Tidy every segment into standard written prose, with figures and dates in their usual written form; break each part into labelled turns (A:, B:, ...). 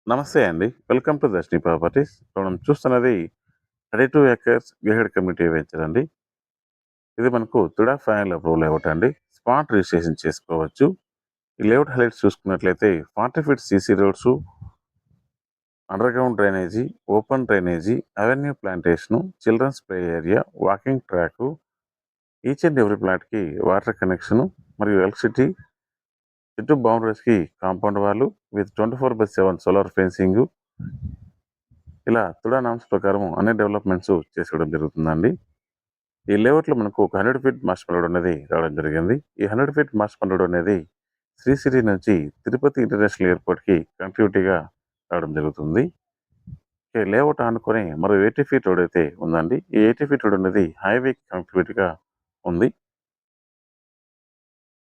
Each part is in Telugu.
A: నమస్తే అండి. Welcome to Darshini properties. మనం చూస్తున్నది 32 ఎకర్స్ గేటెడ్ కమ్యూనిటీ వెంచర్ అండి. ఇది మనకు తుడా ఫైనల్ అప్రూవల్ లేఅవుట్ అండి. స్పాట్ రిజిస్ట్రేషన్ చేసుకోవచ్చు. ఈ లేఅవుట్ హైలైట్స్ చూసుకున్నట్లయితే 40 feet CC roads, underground drainage, open drainage, avenue plantation, children's play area, walking track, each and every ప్లాట్‌కి వాటర్ కనెక్షను మరియు ఎలక్ట్రిసిటీ, చుట్టూ బౌండరీస్‌కి compound wall with 24/7 solar fencing. ఇలా తుడా నామ్స్ ప్రకారం అన్ని డెవలప్మెంట్స్ చేసేయడం జరుగుతుందండి. ఈ లేఅవుట్లో మనకు ఒక 100 ఫీట్ మాస్టర్ రోడ్ అనేది రావడం జరిగింది. ఈ 100 ఫీట్ మాస్టర్ రోడ్ అనేది శ్రీ సిటీ నుంచి తిరుపతి ఇంటర్నేషనల్ ఎయిర్పోర్ట్‌కి కనెక్టివిటీగా రావడం జరుగుతుంది. ఈ లేఅవుట్ ఆనుకొని మరో 80 ఫీట్ రోడ్ అయితే ఉందండి. ఈ 80 ఫీట్ రోడ్ అనేది హైవేకి కనెక్టివిటీగా ఉంది.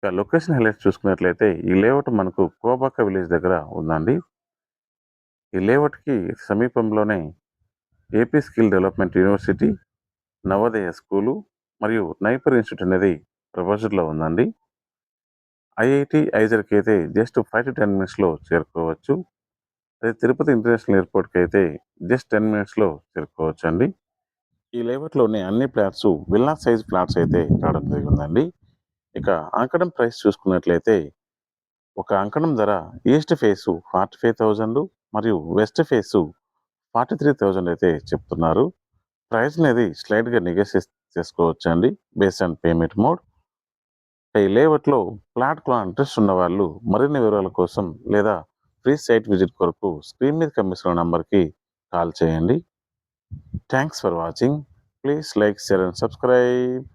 A: ఇక లొకేషన్ హైలైట్స్ చూసుకున్నట్లయితే ఈ లేఅవుట్ మనకు కోబాక విలేజ్ దగ్గర ఉందండి. ఈ లేఅవుట్‌కి సమీపంలోనే AP skill development university, Navodaya school మరియు నైపర్ ఇన్స్టిట్యూట్ అనేది ప్రపోజల్‌లో ఉందండి. ఐఐటీ, ఐజర్‌కి అయితే జస్ట్ 5-10 మినిట్స్‌లో చేరుకోవచ్చు. అదే తిరుపతి ఇంటర్నేషనల్ ఎయిర్పోర్ట్‌కి అయితే జస్ట్ 10 మినిట్స్‌లో చేరుకోవచ్చండి. ఈ లేఅవుట్‌లోని అన్ని ఫ్లాట్స్ విల్లా సైజ్ ఫ్లాట్స్ అయితే రావడం జరిగిందండి. ఇక అంకణం ప్రైస్ చూసుకున్నట్లయితే ఒక అంకణం ధర ఈస్ట్ ఫేసు 45,000 మరియు వెస్ట్ ఫేసు 43,000 అయితే చెప్తున్నారు. ప్రైస్ అనేది స్లైట్‌గా నెగోషియేట్ చేసుకోవచ్చండి బేస్డ్ ఆన్ పేమెంట్ మోడ్. ఈ లేఅవుట్లో ప్లాట్ కొనాలని ఇంట్రెస్ట్ ఉన్న వాళ్ళు మరిన్ని వివరాల కోసం లేదా ఫ్రీ సైట్ విజిట్ కొరకు స్క్రీన్ మీద కనిపిస్తున్న నంబర్‌కి కాల్ చేయండి. Thanks for watching. Please like, share and subscribe.